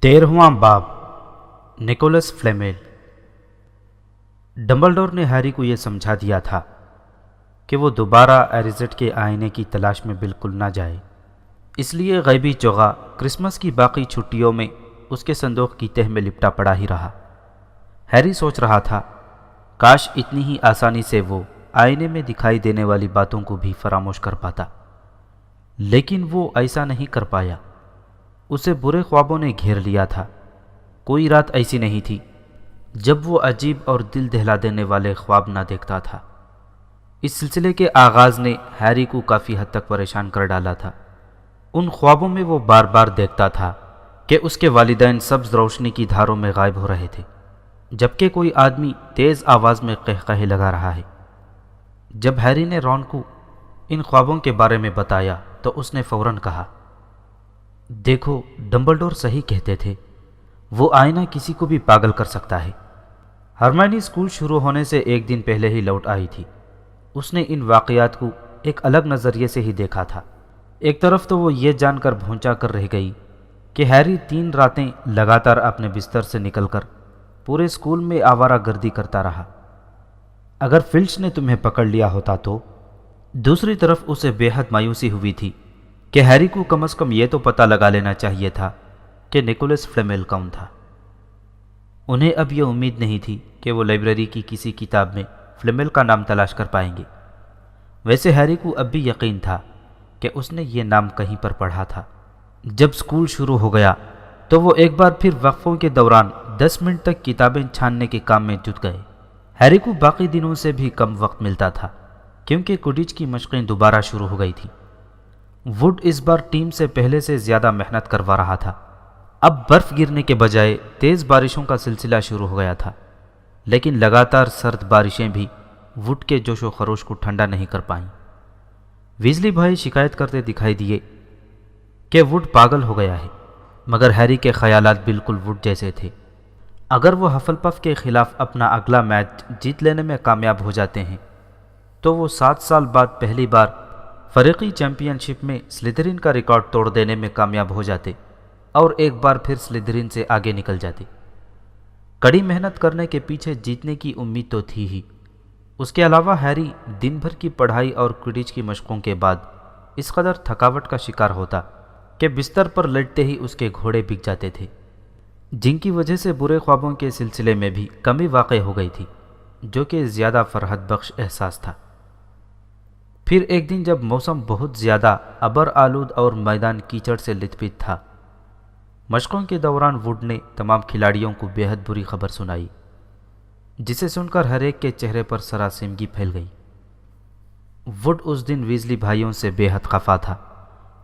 13واں باب نکولس فلیمیل۔ ڈمبلڈور نے ہیری کو یہ سمجھا دیا تھا کہ وہ دوبارہ ایریزٹ کے آئینے کی تلاش میں بالکل نہ جائے، اس لیے غیبی چوغا کرسمس کی باقی چھٹیوں میں اس کے صندوق کی تہہ میں لپٹا پڑا ہی رہا۔ ہیری سوچ رہا تھا کاش اتنی ہی آسانی سے وہ آئینے میں دکھائی دینے والی باتوں کو بھی فراموش کر پاتا، لیکن وہ ایسا نہیں کر پایا۔ اسے برے خوابوں نے گھیر لیا تھا۔ کوئی رات ایسی نہیں تھی جب وہ عجیب اور دل دہلا دینے والے خواب نہ دیکھتا تھا۔ اس سلسلے کے آغاز نے ہیری کو کافی حد تک پریشان کر ڈالا تھا۔ ان خوابوں میں وہ بار بار دیکھتا تھا کہ اس کے والدین سبز روشنی کی دھاروں میں غائب ہو رہے تھے، جبکہ کوئی آدمی تیز آواز میں قہقہے لگا رہا ہے۔ جب ہیری نے رون کو ان خوابوں کے بارے میں بتایا تو اس نے فوراً کہا، دیکھو ڈمبلڈور صحیح کہتے تھے، وہ آئینہ کسی کو بھی پاگل کر سکتا ہے۔ ہرمائنی اسکول شروع ہونے سے ایک دن پہلے ہی لوٹ آئی تھی۔ اس نے ان واقعات کو ایک الگ نظریے سے ہی دیکھا تھا۔ ایک طرف تو وہ یہ جان کر بھونچا کر رہ گئی کہ ہیری 3 راتیں لگاتار اپنے بستر سے نکل کر پورے اسکول میں آوارہ گردی کرتا رہا۔ اگر فلچ نے تمہیں پکڑ لیا ہوتا تو؟ دوسری طرف اسے بے حد مایوسی ہوئی تھی کہ ہیری کو کم از کم یہ تو پتہ لگا لینا چاہیے تھا کہ نکولس فلیمیل کون تھا۔ انہیں اب یہ امید نہیں تھی کہ وہ لائبریری کی کسی کتاب میں فلیمیل کا نام تلاش کر پائیں گے۔ ویسے ہیری کو اب بھی یقین تھا کہ اس نے یہ نام کہیں پر پڑھا تھا۔ جب اسکول شروع ہو گیا تو وہ ایک بار پھر وقفوں کے دوران 10 منٹ تک کتابیں چھاننے کے کام میں جٹ گئے۔ ہیری کو باقی دنوں سے بھی کم وقت ملتا تھا کیونکہ کوڈج کی مشقیں دوبارہ شروع ہو گئی تھیں۔ ووڈ اس بار ٹیم سے پہلے سے زیادہ محنت کروا رہا تھا۔ اب برف گرنے کے بجائے تیز بارشوں کا سلسلہ شروع ہو گیا تھا، لیکن لگاتار سرد بارشیں بھی ووڈ کے جوش و خروش کو ٹھنڈا نہیں کر پائیں۔ ویزلی بھائی شکایت کرتے دکھائی دیے کہ ووڈ پاگل ہو گیا ہے، مگر ہیری کے خیالات بالکل ووڈ جیسے تھے۔ اگر وہ ہفل پف کے خلاف اپنا اگلا میچ جیت لینے میں کامیاب ہو جاتے ہیں تو وہ 7 سال بعد پہلی بار فریقی چیمپئن شپ میں سلیدرین کا ریکارڈ توڑ دینے میں کامیاب ہو جاتے اور ایک بار پھر سلیدرین سے آگے نکل جاتے۔ کڑی محنت کرنے کے پیچھے جیتنے کی امید تو تھی ہی، اس کے علاوہ ہیری دن بھر کی پڑھائی اور کوڈج کی مشقوں کے بعد اس قدر تھکاوٹ کا شکار ہوتا کہ بستر پر لیٹتے ہی اس کے گھوڑے بک جاتے تھے، جن کی وجہ سے برے خوابوں کے سلسلے میں بھی کمی واقع ہو گئی تھی، جو کہ زیادہ فرحت بخش احساس تھا۔ پھر ایک دن جب موسم بہت زیادہ ابر آلود اور میدان کیچڑ سے لت پت تھا، مشقوں کے دوران ووڈ نے تمام کھلاڑیوں کو بے حد بری خبر سنائی، جسے سن کر ہر ایک کے چہرے پر سراسیمگی پھیل گئی۔ ووڈ اس دن ویزلی بھائیوں سے بے حد خفا تھا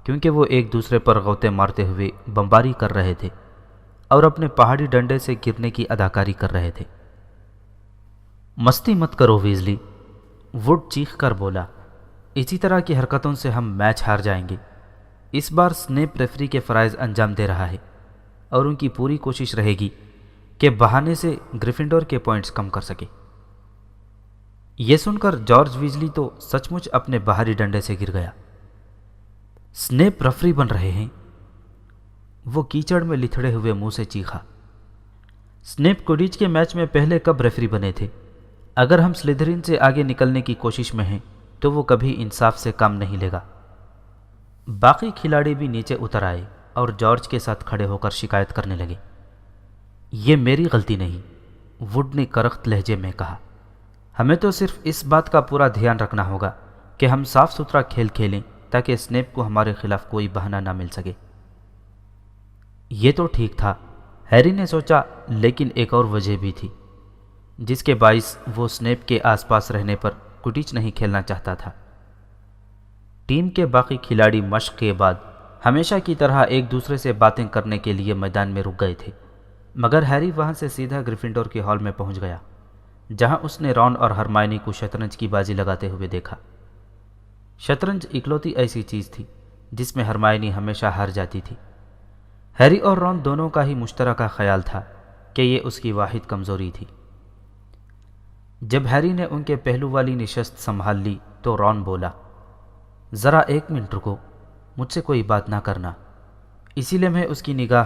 کیونکہ وہ ایک دوسرے پر غوطے مارتے ہوئے بمباری کر رہے تھے اور اپنے پہاڑی ڈنڈے سے گرنے کی اداکاری کر رہے تھے۔ مستی مت کرو ویزلی، ووڈ چیخ کر بولا، اسی طرح کی حرکتوں سے ہم میچ ہار جائیں گے۔ اس بار سنیپ ریفری کے فرائض انجام دے رہا ہے اور ان کی پوری کوشش رہے گی کہ بہانے سے گریفنڈور کے پوائنٹس کم کر سکے۔ یہ سن کر جارج ویزلی تو سچ مچ اپنے باہری ڈنڈے سے گر گیا۔ سنیپ ریفری بن رہے ہیں؟ وہ کیچڑ میں لتھڑے ہوئے منہ سے چیخا۔ سنیپ کوڈج کے میچ میں پہلے کب ریفری بنے تھے؟ اگر ہم سلیدرین سے آگے نکلنے کی کوشش میں ہیں تو وہ کبھی انصاف سے کام نہیں لے گا۔ باقی کھلاڑی بھی نیچے اتر آئے اور جارج کے ساتھ کھڑے ہو کر شکایت کرنے لگے۔ یہ میری غلطی نہیں، ووڈ نے کرخت لہجے میں کہا، ہمیں تو صرف اس بات کا پورا دھیان رکھنا ہوگا کہ ہم صاف ستھرا کھیل کھیلیں تاکہ سنیپ کو ہمارے خلاف کوئی بہانہ نہ مل سکے۔ یہ تو ٹھیک تھا، ہیری نے سوچا، لیکن ایک اور وجہ بھی تھی جس کے باعث وہ سنیپ کے آس پاس رہنے پر کوڈج نہیں کھیلنا چاہتا تھا۔ ٹیم کے باقی کھلاڑی مشق کے بعد ہمیشہ کی طرح ایک دوسرے سے باتیں کرنے کے لیے میدان میں رک گئے تھے، مگر ہیری وہاں سے سیدھا گریفنڈور کے ہال میں پہنچ گیا، جہاں اس نے رون اور ہرمائنی کو شطرنج کی بازی لگاتے ہوئے دیکھا۔ شطرنج اکلوتی ایسی چیز تھی جس میں ہرمائنی ہمیشہ ہار جاتی تھی۔ ہیری اور رون دونوں کا ہی مشترکہ خیال تھا کہ یہ اس کی واحد کمزوری تھی۔ جب ہیری نے ان کے پہلو والی نشست سنبھال لی تو رون بولا، ذرا 1 منٹ رکو، مجھ سے کوئی بات نہ کرنا۔ اسی لیے میں اس کی نگاہ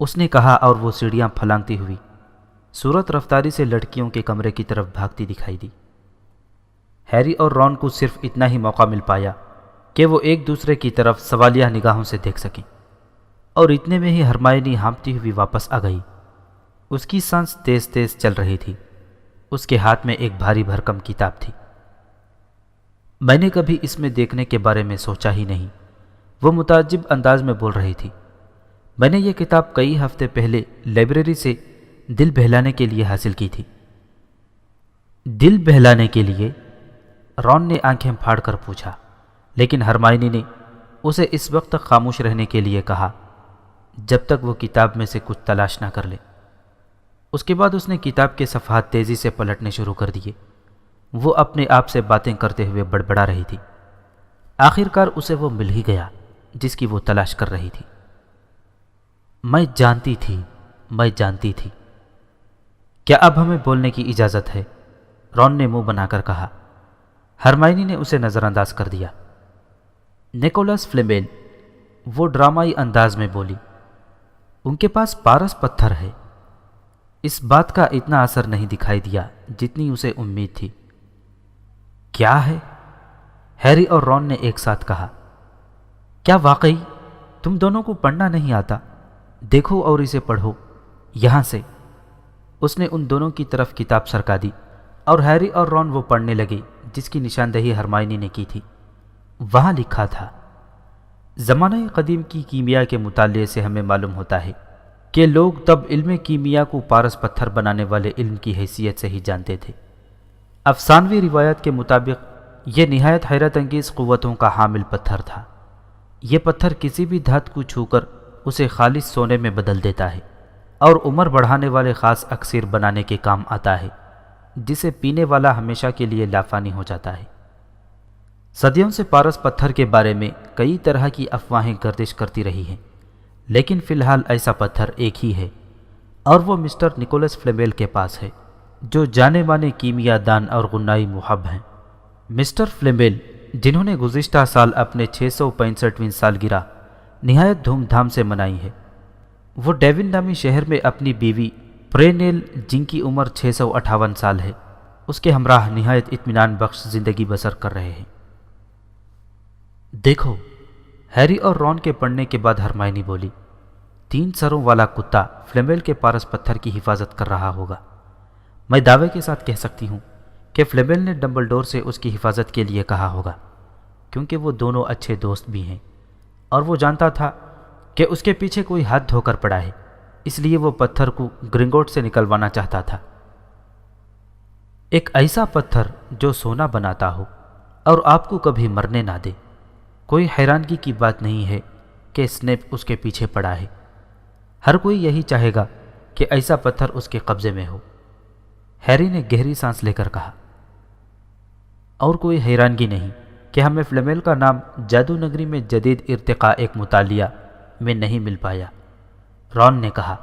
اس نے کہا اور وہ سیڑھیاں پھلانگتی ہوئی صورت رفتاری سے لڑکیوں کے کمرے کی طرف بھاگتی دکھائی دی۔ ہیری اور رون کو صرف اتنا ہی موقع مل پایا کہ وہ ایک دوسرے کی طرف سوالیہ نگاہوں سے دیکھ سکیں، اور اتنے میں ہی ہرمائنی ہانپتی ہوئی واپس آ گئی۔ اس کی سانس تیز تیز چل رہی تھی، اس کے ہاتھ میں ایک بھاری بھرکم کتاب تھی۔ میں نے کبھی اس میں دیکھنے کے بارے میں سوچا ہی نہیں، وہ متعجب انداز میں بول رہی تھی۔ میں نے یہ کتاب کئی ہفتے پہلے لائبریری سے دل بہلانے کے لیے حاصل کی تھی۔ دل بہلانے کے لیے؟ رون نے آنکھیں پھاڑ کر پوچھا، لیکن ہرمائنی نے اسے اس وقت تک خاموش رہنے کے لیے کہا جب تک وہ کتاب میں سے کچھ تلاش نہ کر لے۔ اس کے بعد اس نے کتاب کے صفحات تیزی سے پلٹنے شروع کر دیے۔ وہ اپنے آپ سے باتیں کرتے ہوئے بڑبڑا رہی تھی۔ آخر کار اسے وہ مل ہی گیا جس کی وہ تلاش کر رہی تھی۔ میں جانتی تھی۔ کیا اب ہمیں بولنے کی اجازت ہے؟ رون نے منہ بنا کر کہا۔ ہرمائنی نے اسے نظر انداز کر دیا۔ نیکولس فلیمیل، وہ ڈرامائی انداز میں بولی، ان کے پاس پارس پتھر ہے۔ اس بات کا اتنا اثر نہیں دکھائی دیا جتنی اسے امید تھی۔ کیا ہے؟ ہیری اور رون نے ایک ساتھ کہا۔ کیا واقعی تم دونوں کو پڑھنا نہیں آتا؟ دیکھو اور اسے پڑھو، یہاں سے۔ اس نے ان دونوں کی طرف کتاب سرکا دی اور ہیری اور رون وہ پڑھنے لگے جس کی نشاندہی ہرمائنی نے کی تھی۔ وہاں لکھا تھا، زمانہ قدیم کی کیمیا کے مطالعے سے ہمیں معلوم ہوتا ہے کہ لوگ تب علم کیمیا کو پارس پتھر بنانے والے علم کی حیثیت سے ہی جانتے تھے۔ افسانوی روایت کے مطابق یہ نہایت حیرت انگیز قوتوں کا حامل پتھر تھا۔ یہ پتھر کسی بھی دھات کو چھو کر اسے خالص سونے میں بدل دیتا ہے اور عمر بڑھانے والے خاص اکسیر بنانے کے کام آتا ہے جسے پینے والا ہمیشہ کے لیے لافانی ہو جاتا ہے۔ صدیوں سے پارس پتھر کے بارے میں کئی طرح کی افواہیں گردش کرتی رہی ہیں، لیکن فی الحال ایسا پتھر ایک ہی ہے، اور وہ مسٹر نیکولس فلیمیل کے پاس ہے، جو جانے مانے کیمیا دان اور غنائی محب ہیں۔ مسٹر فلیمیل، جنہوں نے گزشتہ سال اپنے 665ویں سالگرہ نہایت دھوم دھام سے منائی ہے، وہ ڈیون نامی شہر میں اپنی بیوی پرینیل، جن کی عمر 658 سال ہے، اس کے ہمراہ نہایت اطمینان بخش زندگی بسر کر رہے ہیں۔ دیکھو، ہیری اور رون کے پڑھنے کے بعد ہرمائنی بولی، 3 سروں والا کتا فلیمیل کے پارس پتھر کی حفاظت کر رہا ہوگا۔ میں دعوے کے ساتھ کہہ سکتی ہوں کہ فلیمیل نے ڈمبلڈور سے اس کی حفاظت کے لیے کہا ہوگا، کیونکہ وہ دونوں اچھے دوست بھی ہیں، اور وہ جانتا تھا کہ اس کے پیچھے کوئی ہاتھ دھو کر پڑا ہے، اس لیے وہ پتھر کو گرنگوٹ سے نکلوانا چاہتا تھا۔ ایک ایسا پتھر جو سونا بناتا ہو اور آپ کو کبھی مرنے نہ دے۔ کوئی حیرانگی کی بات نہیں ہے کہ اسنیپ اس کے پیچھے پڑا ہے۔ ہر کوئی یہی چاہے گا کہ ایسا پتھر اس کے قبضے میں ہو۔ ہیری نے گہری سانس لے کر کہا۔ اور کوئی حیرانگی نہیں کہ ہمیں فلیمیل کا نام جادو نگری میں جدید ارتقاء ایک مطالعہ میں نہیں مل پایا۔ رون نے کہا،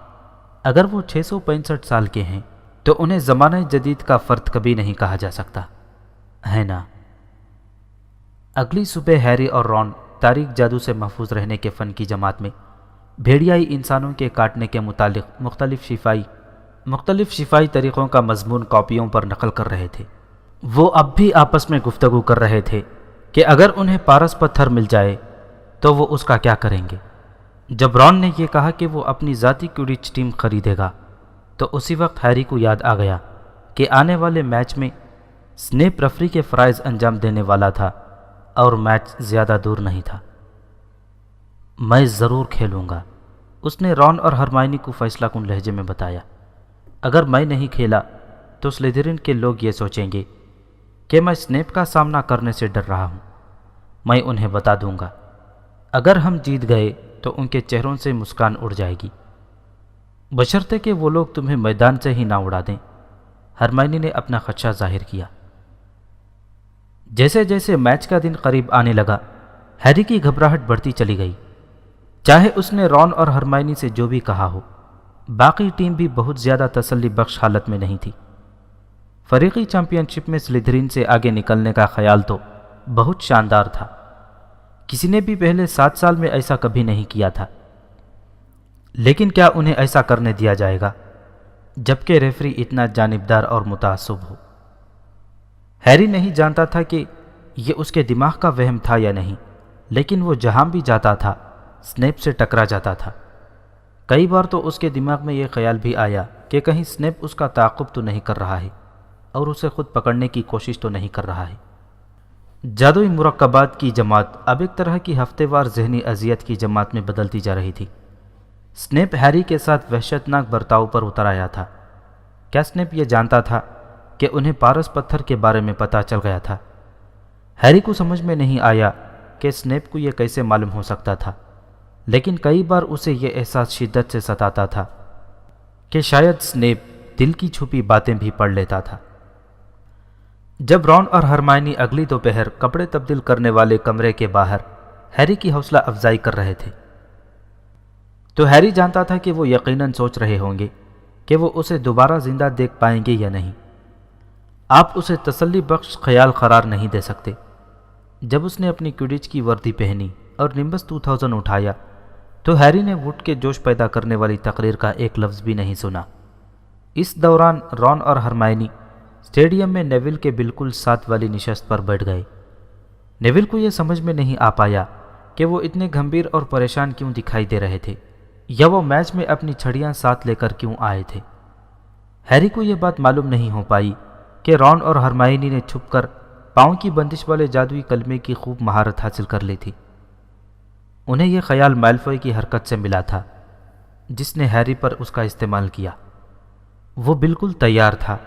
اگر وہ 665 سال کے ہیں تو انہیں زمانہ جدید کا فرد کبھی نہیں کہا جا سکتا، ہے نا؟ اگلی صبح ہیری اور رون تاریک جادو سے محفوظ رہنے کے فن کی جماعت میں بھیڑیائی انسانوں کے کاٹنے کے متعلق مختلف شفائی طریقوں کا مضمون کاپیوں پر نقل کر رہے تھے۔ وہ اب بھی آپس میں گفتگو کر رہے تھے کہ اگر انہیں پارس پتھر مل جائے تو وہ اس کا کیا کریں گے۔ جب رون نے یہ کہا کہ وہ اپنی ذاتی کوڈچ ٹیم خریدے گا تو اسی وقت ہیری کو یاد آ گیا کہ آنے والے میچ میں سنیپ ریفری کے فرائض انجام دینے والا تھا اور میچ زیادہ دور نہیں تھا۔ میں ضرور کھیلوں گا، اس نے رون اور ہرمائنی کو فیصلہ کن لہجے میں بتایا۔ اگر میں نہیں کھیلا تو سلیدرین کے لوگ یہ سوچیں گے کہ میں سنیپ کا سامنا کرنے سے ڈر رہا ہوں۔ میں انہیں بتا دوں گا، اگر ہم جیت گئے تو ان کے چہروں سے مسکان اڑ جائے گی، بشرطے کہ وہ لوگ تمہیں میدان سے ہی نہ اڑا دیں۔ ہرمائنی نے اپنا خدشہ ظاہر کیا۔ جیسے جیسے میچ کا دن قریب آنے لگا، ہیری کی گھبراہٹ بڑھتی چلی گئی۔ چاہے اس نے رون اور ہرمائنی سے جو بھی کہا ہو، باقی ٹیم بھی بہت زیادہ تسلی بخش حالت میں نہیں تھی۔ فریقی چیمپئن شپ میں سلیدرین سے آگے نکلنے کا خیال تو بہت شاندار تھا، کسی نے بھی پہلے 7 سال میں ایسا کبھی نہیں کیا تھا۔ لیکن کیا انہیں ایسا کرنے دیا جائے گا جبکہ ریفری اتنا جانبدار اور متعصب ہو؟ ہیری نہیں جانتا تھا کہ یہ اس کے دماغ کا وہم تھا یا نہیں، لیکن وہ جہاں بھی جاتا تھا سنیپ سے ٹکرا جاتا تھا۔ کئی بار تو اس کے دماغ میں یہ خیال بھی آیا کہ کہیں سنیپ اس کا تعاقب تو نہیں کر رہا ہے اور اسے خود پکڑنے کی کوشش تو نہیں کر رہا ہے۔ جادوئی مرکبات کی جماعت اب ایک طرح کی ہفتے وار ذہنی اذیت کی جماعت میں بدلتی جا رہی تھی۔ سنیپ ہیری کے ساتھ وحشتناک برتاؤ پر اتر آیا تھا۔ کیا سنیپ یہ جانتا تھا کہ انہیں پارس پتھر کے بارے میں پتہ چل گیا تھا؟ ہیری کو سمجھ میں نہیں آیا کہ سنیپ کو یہ کیسے معلوم ہو سکتا تھا، لیکن کئی بار اسے یہ احساس شدت سے ستاتا تھا کہ شاید سنیپ دل کی چھپی باتیں بھی پڑھ لیتا تھا۔ جب رون اور ہرمائنی اگلی دوپہر کپڑے تبدیل کرنے والے کمرے کے باہر ہیری کی حوصلہ افزائی کر رہے تھے تو ہیری جانتا تھا کہ وہ یقیناً سوچ رہے ہوں گے کہ وہ اسے دوبارہ زندہ دیکھ پائیں گے یا نہیں۔ آپ اسے تسلی بخش خیال قرار نہیں دے سکتے۔ جب اس نے اپنی کوڈچ کی وردی پہنی اور نمبس 2000 اٹھایا تو ہیری نے ووڈ کے جوش پیدا کرنے والی تقریر کا ایک لفظ بھی نہیں سنا۔ اس دوران رون اور ہرمائنی اسٹیڈیم میں نیول کے بالکل ساتھ والی نشست پر بیٹھ گئے۔ نیول کو یہ سمجھ میں نہیں آ پایا کہ وہ اتنے گھمبیر اور پریشان کیوں دکھائی دے رہے تھے یا وہ میچ میں اپنی چھڑیاں ساتھ لے کر کیوں آئے تھے۔ ہیری کو یہ بات معلوم نہیں ہو پائی کہ رون اور ہرمائنی نے چھپ کر پاؤں کی بندش والے جادوئی کلمے کی خوب مہارت حاصل کر لی تھی۔ انہیں یہ خیال میلفوئی کی حرکت سے ملا تھا جس نے ہیری پر اس کا استعمال کیا۔ وہ بالکل تیار تھا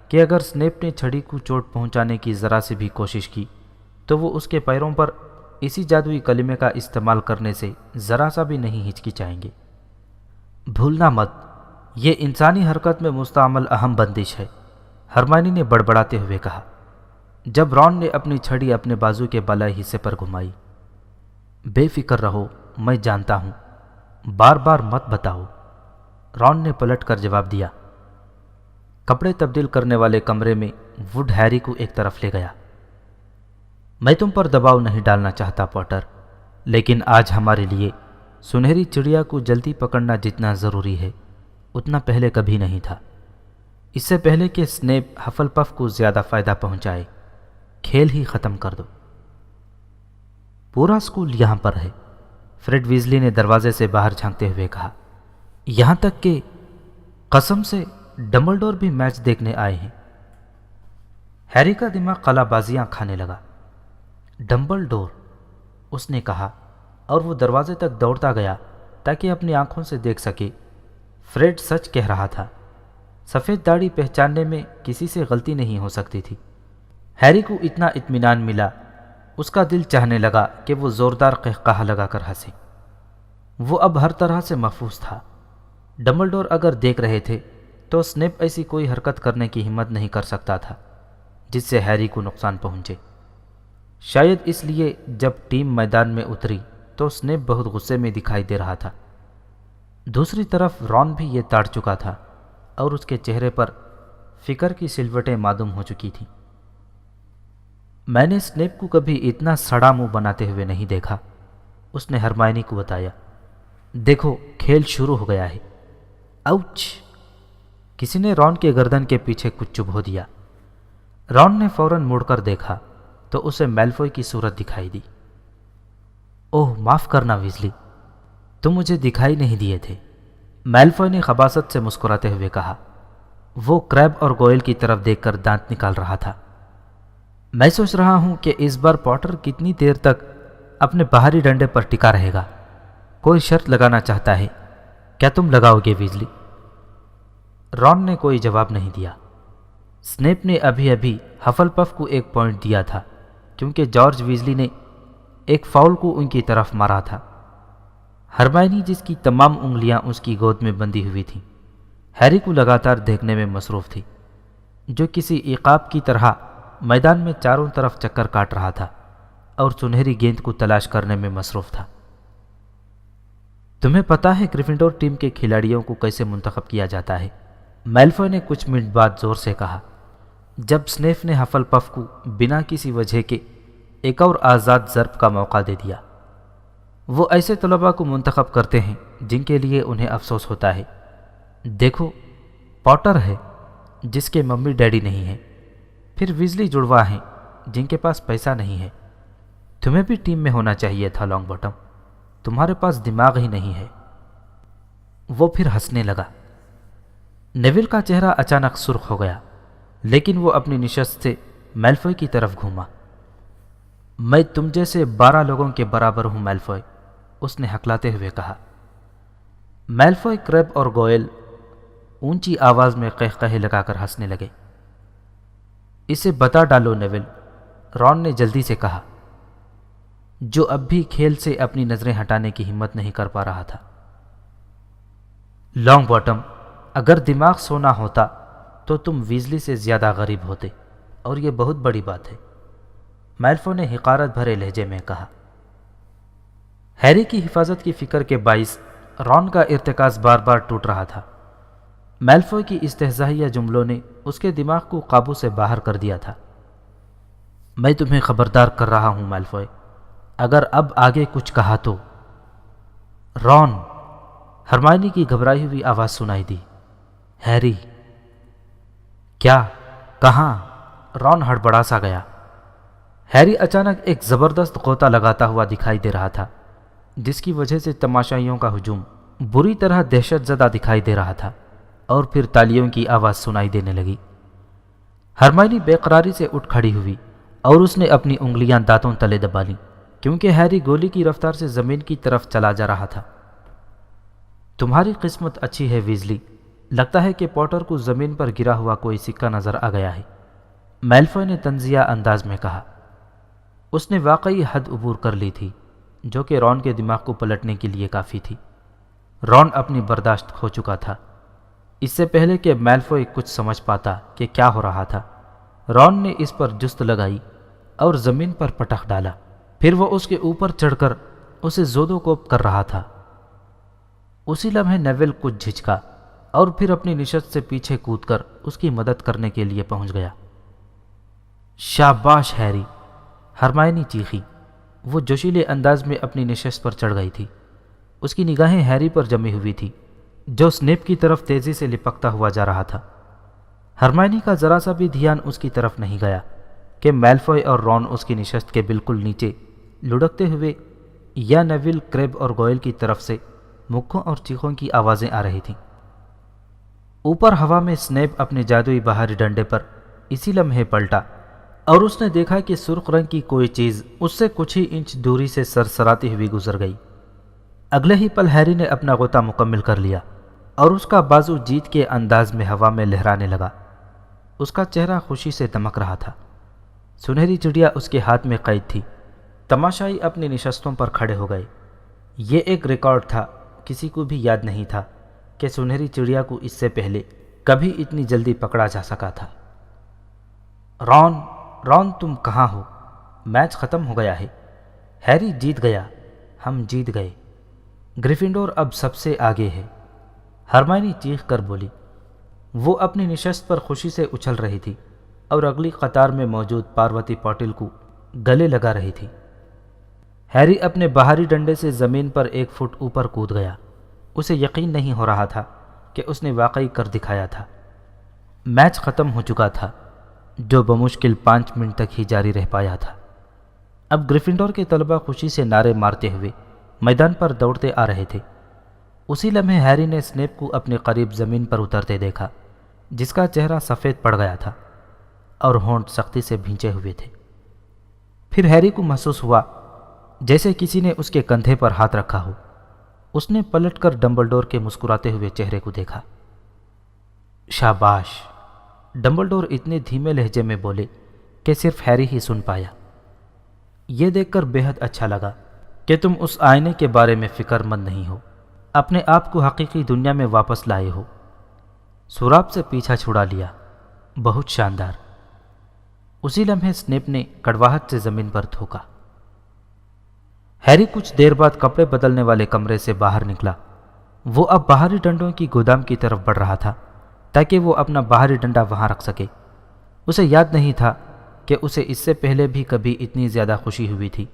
کہ اگر سنیپ نے چھڑی کو چوٹ پہنچانے کی ذرا سے بھی کوشش کی تو وہ اس کے پیروں پر اسی جادوئی کلمے کا استعمال کرنے سے ذرا سا بھی نہیں ہچکچائیں گے۔ بھولنا مت، یہ انسانی حرکت میں مستعمل اہم بندش ہے، ہرمائنی نے بڑبڑاتے ہوئے کہا جب رون نے اپنی چھڑی اپنے بازو کے بالائی حصے پر گھمائی۔ بے فکر رہو، میں جانتا ہوں، بار بار مت بتاؤ، رون نے پلٹ کر جواب دیا۔ کپڑے تبدیل کرنے والے کمرے میں ووڈ ہیری کو ایک طرف لے گیا۔ میں تم پر دباؤ نہیں ڈالنا چاہتا پوٹر، لیکن آج ہمارے لیے سنہری چڑیا کو جلدی پکڑنا جتنا ضروری ہے اتنا پہلے کبھی نہیں تھا۔ اس سے پہلے کہ سنیپ ہفل پف کو زیادہ فائدہ پہنچائے، کھیل ہی ختم کر دو۔ پورا اسکول یہاں پر ہے، فریڈ ویزلی نے دروازے سے باہر جھانکتے ہوئے کہا، یہاں تک کہ قسم سے ڈمبلڈور بھی میچ دیکھنے آئے ہیں۔ ہیری کا دماغ قلع بازیاں کھانے لگا۔ ڈمبلڈور، اس نے کہا اور وہ دروازے تک دوڑتا گیا تاکہ اپنی آنکھوں سے دیکھ سکے۔ فریڈ سچ کہہ رہا تھا، سفید داڑھی پہچاننے میں کسی سے غلطی نہیں ہو سکتی تھی۔ ہیری کو اتنا اطمینان ملا، اس کا دل چاہنے لگا کہ وہ زوردار قہقہہ لگا کر ہنسے۔ وہ اب ہر طرح سے محفوظ تھا۔ ڈمبلڈور اگر دیکھ رہے تھے تو سنیپ ایسی کوئی حرکت کرنے کی ہمت نہیں کر سکتا تھا جس سے ہیری کو نقصان پہنچے۔ شاید اس لیے جب ٹیم میدان میں اتری تو سنیپ بہت غصے میں دکھائی دے رہا تھا۔ دوسری طرف رون بھی یہ تاڑ چکا تھا اور اس کے چہرے پر فکر کی سلوٹیں معدوم ہو چکی تھیں۔ میں نے سنیپ کو کبھی اتنا سڑا منہ بناتے ہوئے نہیں دیکھا، اس نے ہرمائنی کو بتایا۔ دیکھو، کھیل شروع ہو گیا ہے۔ آؤچ! کسی نے رون کے گردن کے پیچھے کچھ چبھو دیا۔ رون نے فوراً مڑ کر دیکھا تو اسے میلفوئی کی صورت دکھائی دی۔ اوہ معاف کرنا ویزلی، تم مجھے دکھائی نہیں دیے تھے، میلفوئی نے خباثت سے مسکراتے ہوئے کہا۔ وہ کریب اور گوئل کی طرف دیکھ کر دانت نکال رہا تھا۔ میں سوچ رہا ہوں کہ اس بار پوٹر کتنی دیر تک اپنے باہری ڈنڈے پر ٹکا رہے گا۔ کوئی شرط لگانا چاہتا ہے، کیا تم لگاؤ گے ویزلی؟ رون نے کوئی جواب نہیں دیا۔ سنیپ نے ابھی ابھی ہفل پف کو ایک پوائنٹ دیا تھا کیونکہ جارج ویزلی نے ایک فاؤل کو ان کی طرف مارا تھا۔ ہرمائنی جس کی تمام انگلیاں اس کی گود میں بندھی ہوئی تھیں، ہیری کو لگاتار دیکھنے میں مصروف تھی، جو کسی عقاب کی طرح میدان میں چاروں طرف چکر کاٹ رہا تھا اور سنہری گیند کو تلاش کرنے میں مصروف تھا۔ تمہیں پتا ہے گریفنڈور ٹیم کے کھلاڑیوں کو کیسے منتخب کیا جاتا ہے؟ میلفوئی نے کچھ منٹ بعد زور سے کہا، جب سنیپ نے ہفل پف کو بنا کسی وجہ کے ایک اور آزاد ضرب کا موقع دے دیا۔ وہ ایسے طلباء کو منتخب کرتے ہیں جن کے لیے انہیں افسوس ہوتا ہے۔ دیکھو، پاٹر ہے جس کے ممی ڈیڈی نہیں ہیں، پھر ویزلی جڑواں ہیں جن کے پاس پیسہ نہیں ہے۔ تمہیں بھی ٹیم میں ہونا چاہیے تھا لانگ باٹم، تمہارے پاس دماغ ہی نہیں ہے۔ وہ پھر ہنسنے لگا۔ نیویل کا چہرہ اچانک سرخ ہو گیا، لیکن وہ اپنی نشست سے میلفوئے کی طرف گھوما۔ میں تم جیسے 12 لوگوں کے برابر ہوں میلفوئے، اس نے ہکلاتے ہوئے کہا۔ میلفوئے، کریب اور گوئل اونچی آواز میں قہقہے لگا کر ہنسنے لگے۔ اسے بتا ڈالو نیویل، رون نے جلدی سے کہا، جو اب بھی کھیل سے اپنی نظریں ہٹانے کی ہمت نہیں کر پا رہا تھا۔ لانگ باٹم، اگر دماغ سونا ہوتا تو تم ویزلی سے زیادہ غریب ہوتے، اور یہ بہت بڑی بات ہے، میلفوئے نے حقارت بھرے لہجے میں کہا۔ ہیری کی حفاظت کی فکر کے باعث رون کا ارتکاز بار بار ٹوٹ رہا تھا۔ میلفوئے کی استہزائیہ جملوں نے اس کے دماغ کو قابو سے باہر کر دیا تھا۔ میں تمہیں خبردار کر رہا ہوں میلفوئے، اگر اب آگے کچھ کہا تو۔ رون، ہرمائنی کی گھبرائی ہوئی آواز سنائی دی۔ ہیری۔ کیا؟ کہاں؟ رون ہڑبڑا سا گیا۔ ہیری اچانک ایک زبردست غوطہ لگاتا ہوا دکھائی دے رہا تھا، جس کی وجہ سے تماشائیوں کا ہجوم بری طرح دہشت زدہ دکھائی دے رہا تھا، اور پھر تالیوں کی آواز سنائی دینے لگی۔ ہرمائنی بے قراری سے اٹھ کھڑی ہوئی اور اس نے اپنی انگلیاں دانتوں تلے دبا لیں، کیونکہ ہیری گولی کی رفتار سے زمین کی طرف چلا جا رہا تھا۔ تمہاری قسمت اچھی ہے ویزلی، لگتا ہے کہ پاٹر کو زمین پر گرا ہوا کوئی سکہ نظر آ گیا ہے، میلفوئے نے طنزیہ انداز میں کہا۔ اس نے واقعی حد عبور کر لی تھی، جو کہ رون کے دماغ کو پلٹنے کے لیے کافی تھی۔ رون اپنی برداشت کھو چکا تھا۔ اس سے پہلے کہ میلفوئے کچھ سمجھ پاتا کہ کیا ہو رہا تھا، رون نے اس پر جست لگائی اور زمین پر پٹخ ڈالا۔ پھر وہ اس کے اوپر چڑھ کر اسے زودو کوپ کر رہا تھا۔ اسی لمحے نیویل کچھ جھجکا اور پھر اپنی نشست سے پیچھے کود کر اس کی مدد کرنے کے لیے پہنچ گیا۔ شاباش ہیری، ہرمائنی چیخی۔ وہ جوشیلے انداز میں اپنی نشست پر چڑھ گئی تھی۔ اس کی نگاہیں ہیری پر جمی ہوئی تھی، جو سنیپ کی طرف تیزی سے لپکتا ہوا جا رہا تھا۔ ہرمائنی کا ذرا سا بھی دھیان اس کی طرف نہیں گیا کہ میلفوئے اور رون اس کی نشست کے بالکل نیچے لڑکتے ہوئے یا نیویل، کریب اور گوئل کی طرف سے مکھوں اور چیخوں کی آوازیں آ رہی تھیں۔ اوپر ہوا میں سنیپ اپنے جادوئی بہاری ڈنڈے پر اسی لمحے پلٹا اور اس نے دیکھا کہ سرخ رنگ کی کوئی چیز اس سے کچھ ہی انچ دوری سے سرسراتی ہوئی گزر گئی۔ اگلے ہی پل ہیری نے اپنا غوطہ مکمل کر لیا اور اس کا بازو جیت کے انداز میں ہوا میں لہرانے لگا۔ اس کا چہرہ خوشی سے دمک رہا تھا۔ سنہری چڑیا اس کے ہاتھ میں قید تھی۔ تماشائی اپنی نشستوں پر کھڑے ہو گئے۔ یہ ایک ریکارڈ تھا، کسی کو بھی یاد نہیں تھا کہ سنہری چڑیا کو اس سے پہلے کبھی اتنی جلدی پکڑا جا سکا تھا۔ رون تم کہاں ہو؟ میچ ختم ہو گیا ہے۔ ہیری جیت گیا، ہم جیت گئے۔ گریفنڈور اب سب سے آگے ہے، ہرمائنی چیخ کر بولی۔ وہ اپنی نشست پر خوشی سے اچھل رہی تھی اور اگلی قطار میں موجود پاروتی پاٹل کو گلے لگا رہی تھی۔ ہیری اپنے بہاری ڈنڈے سے زمین پر 1 فٹ اوپر کود گیا۔ اسے یقین نہیں ہو رہا تھا کہ اس نے واقعی کر دکھایا تھا۔ میچ ختم ہو چکا تھا، جو بمشکل 5 منٹ تک ہی جاری رہ پایا تھا۔ اب گریفنڈور کے طلباء خوشی سے نعرے مارتے ہوئے میدان پر دوڑتے آ رہے تھے۔ اسی لمحے ہیری نے سنیپ کو اپنے قریب زمین پر اترتے دیکھا، جس کا چہرہ سفید پڑ گیا تھا اور ہونٹ سختی سے بھینچے ہوئے تھے۔ پھر ہیری کو محسوس ہوا جیسے کسی نے اس کے کندھے پر ہاتھ رکھا ہو۔ اس نے پلٹ کر ڈمبلڈور کے مسکراتے ہوئے چہرے کو دیکھا۔ شاباش، ڈمبلڈور اتنے دھیمے لہجے میں بولے کہ صرف ہیری ہی سن پایا۔ یہ دیکھ کر بے حد اچھا لگا کہ تم اس آئینے کے بارے میں فکر مند نہیں ہو، اپنے آپ کو حقیقی دنیا میں واپس لائے ہو، سوراب سے پیچھا چھڑا لیا۔ بہت شاندار۔ اسی لمحے سنیپ نے کڑواہٹ سے زمین پر تھوکا۔ ہیری کچھ دیر بعد کپڑے بدلنے والے کمرے سے باہر نکلا۔ وہ اب باہری ڈنڈوں کی گودام کی طرف بڑھ رہا تھا تاکہ وہ اپنا باہری ڈنڈا وہاں رکھ سکے۔ اسے یاد نہیں تھا کہ اسے اس سے پہلے بھی کبھی اتنی زیادہ خوشی ہوئی تھی۔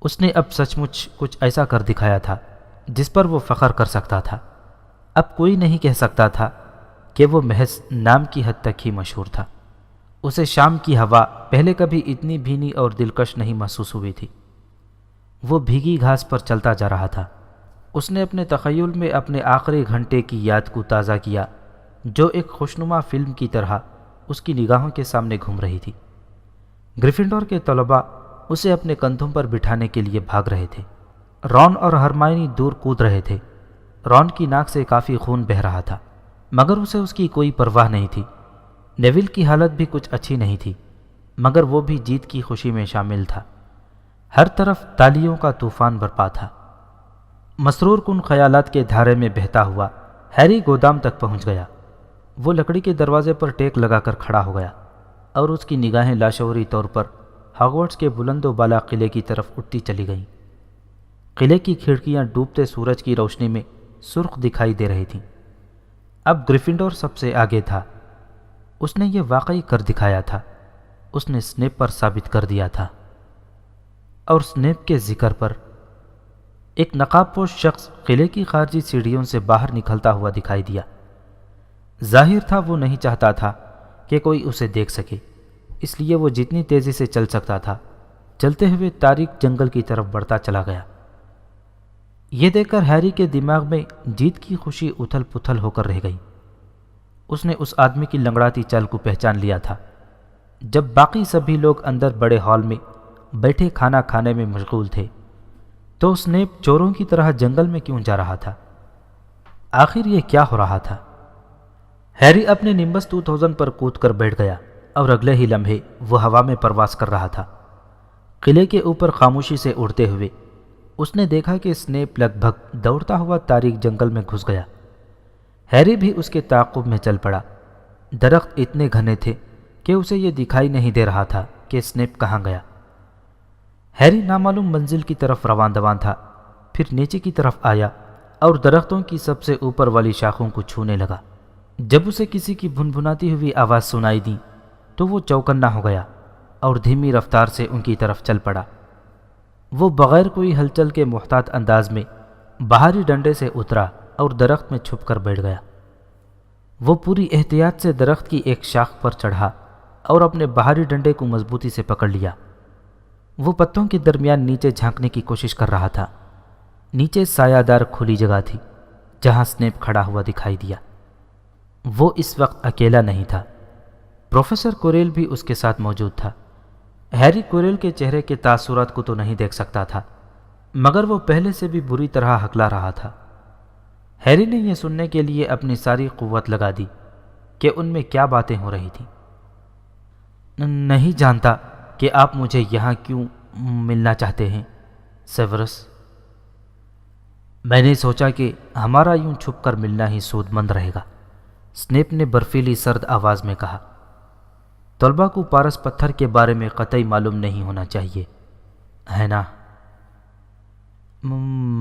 اس نے اب سچ مچ کچھ ایسا کر دکھایا تھا جس پر وہ فخر کر سکتا تھا۔ اب کوئی نہیں کہہ سکتا تھا کہ وہ محض نام کی حد تک ہی مشہور تھا۔ اسے شام کی ہوا پہلے کبھی اتنی بھینی اور دلکش نہیں محسوس ہوئی تھی۔ وہ بھیگی گھاس پر چلتا جا رہا تھا۔ اس نے اپنے تخیل میں اپنے آخری گھنٹے کی یاد کو تازہ کیا جو ایک خوشنما فلم کی طرح اس کی نگاہوں کے سامنے گھوم رہی تھی۔ گریفنڈور کے طلباء اسے اپنے کندھوں پر بٹھانے کے لیے بھاگ رہے تھے۔ رون اور ہرمائنی دور کود رہے تھے۔ رون کی ناک سے کافی خون بہہ رہا تھا مگر اسے اس کی کوئی پرواہ نہیں تھی۔ نیویل کی حالت بھی کچھ اچھی نہیں تھی مگر وہ بھی جیت کی خوشی میں شامل تھا۔ ہر طرف تالیوں کا طوفان برپا تھا۔ مسرور کن خیالات کے دھارے میں بہتا ہوا ہیری گودام تک پہنچ گیا۔ وہ لکڑی کے دروازے پر ٹیک لگا کر کھڑا ہو گیا اور اس کی نگاہیں لاشعوری طور پر ہاگورٹس کے بلند و بالا قلعے کی طرف اٹھتی چلی گئیں۔ قلعے کی کھڑکیاں ڈوبتے سورج کی روشنی میں سرخ دکھائی دے رہی تھیں۔ اب گریفنڈور سب سے آگے تھا۔ اس نے یہ واقعی کر دکھایا تھا۔ اس نے سنیپ پر ثابت کر دیا تھا۔ اور سنیپ کے ذکر پر ایک نقاب پوش شخص قلعے کی خارجی سیڑھیوں سے باہر نکلتا ہوا دکھائی دیا۔ ظاہر تھا وہ نہیں چاہتا تھا کہ کوئی اسے دیکھ سکے، اس لیے وہ جتنی تیزی سے چل سکتا تھا چلتے ہوئے تاریک جنگل کی طرف بڑھتا چلا گیا۔ یہ دیکھ کر ہیری کے دماغ میں جیت کی خوشی اتھل پتھل ہو کر رہ گئی۔ اس نے اس آدمی کی لنگڑاتی چال کو پہچان لیا تھا۔ جب باقی سبھی لوگ اندر بڑے ہال میں بیٹھے کھانا کھانے میں مشغول تھے تو سنیپ چوروں کی طرح جنگل میں کیوں جا رہا تھا؟ آخر یہ کیا ہو رہا تھا؟ ہیری اپنے نمبس 2000 پر کود کر بیٹھ گیا اور اگلے ہی لمحے وہ ہوا میں پرواز کر رہا تھا۔ قلعے کے اوپر خاموشی سے اڑتے ہوئے اس نے دیکھا کہ سنیپ لگ بھگ دوڑتا ہوا تاریک جنگل میں گھس گیا۔ ہیری بھی اس کے تعاقب میں چل پڑا۔ درخت اتنے گھنے تھے کہ اسے یہ دکھائی نہیں دے رہا تھا کہ سنیپ کہاں گیا۔ ہیری نامعلوم منزل کی طرف رواں دواں تھا، پھر نیچے کی طرف آیا اور درختوں کی سب سے اوپر والی شاخوں کو چھونے لگا۔ جب اسے کسی کی بھنبھناتی ہوئی آواز سنائی دی تو وہ چوکنا ہو گیا اور دھیمی رفتار سے ان کی طرف چل پڑا۔ وہ بغیر کوئی ہلچل کے محتاط انداز میں باہری ڈنڈے سے اترا اور درخت میں چھپ کر بیٹھ گیا۔ وہ پوری احتیاط سے درخت کی ایک شاخ پر چڑھا اور اپنے باہری ڈنڈے کو مضبوطی سے پکڑ لیا۔ وہ پتوں کے درمیان نیچے جھانکنے کی کوشش کر رہا تھا۔ نیچے سایہ دار کھلی جگہ تھی جہاں سنیپ کھڑا ہوا دکھائی دیا۔ وہ اس وقت اکیلا نہیں تھا، پروفیسر کوریل بھی اس کے ساتھ موجود تھا۔ ہیری کوریل کے چہرے کے تاثرات کو تو نہیں دیکھ سکتا تھا مگر وہ پہلے سے بھی بری طرح ہکلا رہا تھا۔ ہیری نے یہ سننے کے لیے اپنی ساری قوت لگا دی کہ ان میں کیا باتیں ہو رہی تھیں۔ نہیں جانتا کہ آپ مجھے یہاں کیوں ملنا چاہتے ہیں سیورس۔ میں نے سوچا کہ ہمارا یوں چھپ کر ملنا ہی سود مند رہے گا، سنیپ نے برفیلی سرد آواز میں کہا۔ طلباء کو پارس پتھر کے بارے میں قطعی معلوم نہیں ہونا چاہیے، ہے نا؟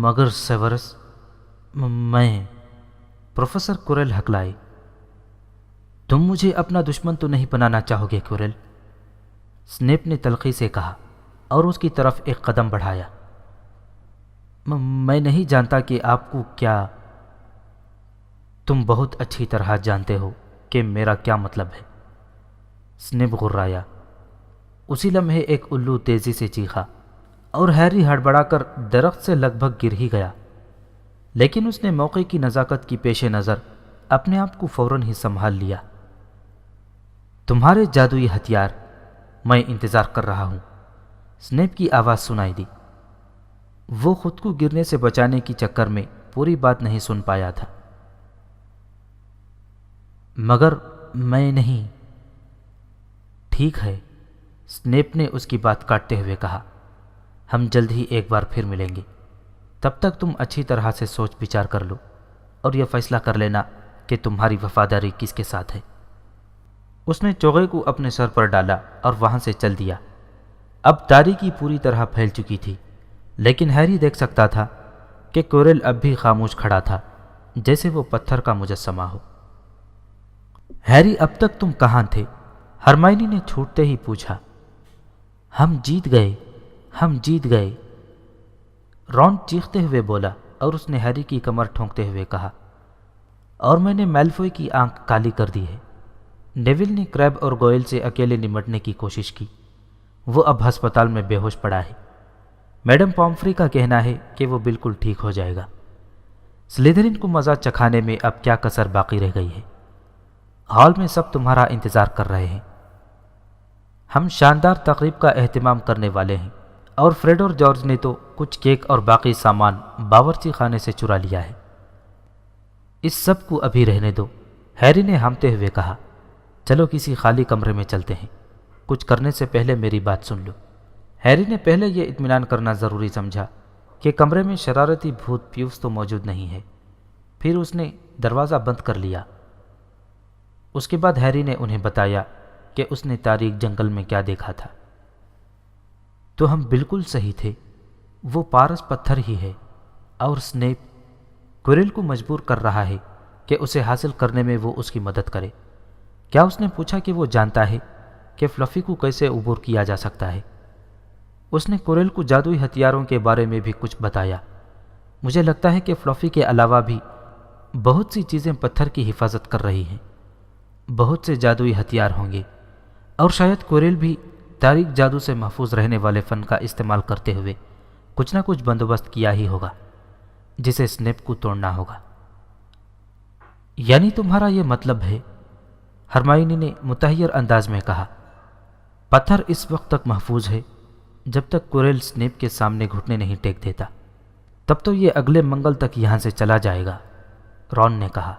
مگر سیورس، میں پروفیسر کوریل ہکلائے۔ تم مجھے اپنا دشمن تو نہیں بنانا چاہو گے کوریل؟ سنیپ نے تلخی سے کہا اور اس کی طرف ایک قدم بڑھایا۔ میں نہیں جانتا کہ آپ کو کیا، تم بہت اچھی طرح جانتے ہو کہ میرا کیا مطلب ہے، سنیپ غرایا۔ اسی لمحے ایک الو تیزی سے چیخا اور ہیری ہڑبڑا کر درخت سے لگ بھگ گر ہی گیا، لیکن اس نے موقع کی نزاکت کی پیش نظر اپنے آپ کو فوراً ہی سنبھال لیا۔ تمہارے جادوئی ہتھیار، میں انتظار کر رہا ہوں، سنیپ کی آواز سنائی دی۔ وہ خود کو گرنے سے بچانے کی چکر میں پوری بات نہیں سن پایا تھا۔ مگر میں نہیں۔ ٹھیک ہے، سنیپ نے اس کی بات کاٹتے ہوئے کہا، ہم جلد ہی ایک بار پھر ملیں گے، تب تک تم اچھی طرح سے سوچ بچار کر لو اور یہ فیصلہ کر لینا کہ تمہاری وفاداری کس کے ساتھ ہے۔ اس نے چوغے کو اپنے سر پر ڈالا اور وہاں سے چل دیا۔ اب تاریکی پوری طرح پھیل چکی تھی، لیکن ہیری دیکھ سکتا تھا کہ کوریل اب بھی خاموش کھڑا تھا جیسے وہ پتھر کا مجسمہ ہو۔ ہیری، اب تک تم کہاں تھے؟ ہرمائنی نے چھوٹتے ہی پوچھا۔ ہم جیت گئے، ہم جیت گئے، رون چیختے ہوئے بولا اور اس نے ہیری کی کمر ٹھونکتے ہوئے کہا، اور میں نے میلفوئی کی آنکھ کالی کر دی ہے۔ نیول نے کریب اور گوئل سے اکیلے نمٹنے کی کوشش کی۔ وہ اب ہسپتال میں بے ہوش پڑا ہے۔ میڈم پومفری کا کہنا ہے کہ وہ بالکل ٹھیک ہو جائے گا۔ سلیدرین کو مزہ چکھانے میں اب کیا کسر باقی رہ گئی ہے؟ ہال میں سب تمہارا انتظار کر رہے ہیں۔ ہم شاندار تقریب کا اہتمام کرنے والے ہیں، اور فریڈ اور جارج نے تو کچھ کیک اور باقی سامان باورچی خانے سے چرا لیا ہے۔ اس سب کو ابھی رہنے دو، ہیری نے ہامتے ہوئے کہا۔ چلو کسی خالی کمرے میں چلتے ہیں۔ کچھ کرنے سے پہلے میری بات سن لو۔ ہیری نے پہلے یہ اطمینان کرنا ضروری سمجھا کہ کمرے میں شرارتی بھوت پیوس تو موجود نہیں ہے، پھر اس نے دروازہ بند کر لیا۔ اس کے بعد ہیری نے انہیں بتایا کہ اس نے تاریک جنگل میں کیا دیکھا تھا۔ تو ہم بالکل صحیح تھے، وہ پارس پتھر ہی ہے، اور سنیپ کوئرل کو مجبور کر رہا ہے کہ اسے حاصل کرنے میں وہ اس کی مدد کرے۔ کیا اس نے پوچھا کہ وہ جانتا ہے کہ فلفی کو کیسے عبور کیا جا سکتا ہے؟ اس نے کوئرل کو جادوئی ہتھیاروں کے بارے میں بھی کچھ بتایا۔ مجھے لگتا ہے کہ فلفی کے علاوہ بھی بہت سی چیزیں پتھر کی حفاظت کر رہی ہیں۔ بہت سے جادوئی ہتھیار ہوں گے، اور شاید کوئرل بھی تاریک جادو سے محفوظ رہنے والے فن کا استعمال کرتے ہوئے کچھ نہ کچھ بندوبست کیا ہی ہوگا جسے سنیپ کو توڑنا ہوگا۔ یعنی تمہارا یہ مطلب ہے؟ ہرمائنی نے متحیر انداز میں کہا۔ پتھر اس وقت تک محفوظ ہے جب تک کوئرل سنیپ کے سامنے گھٹنے نہیں ٹیک دیتا، تب تو یہ اگلے منگل تک یہاں سے چلا جائے گا، رون نے کہا۔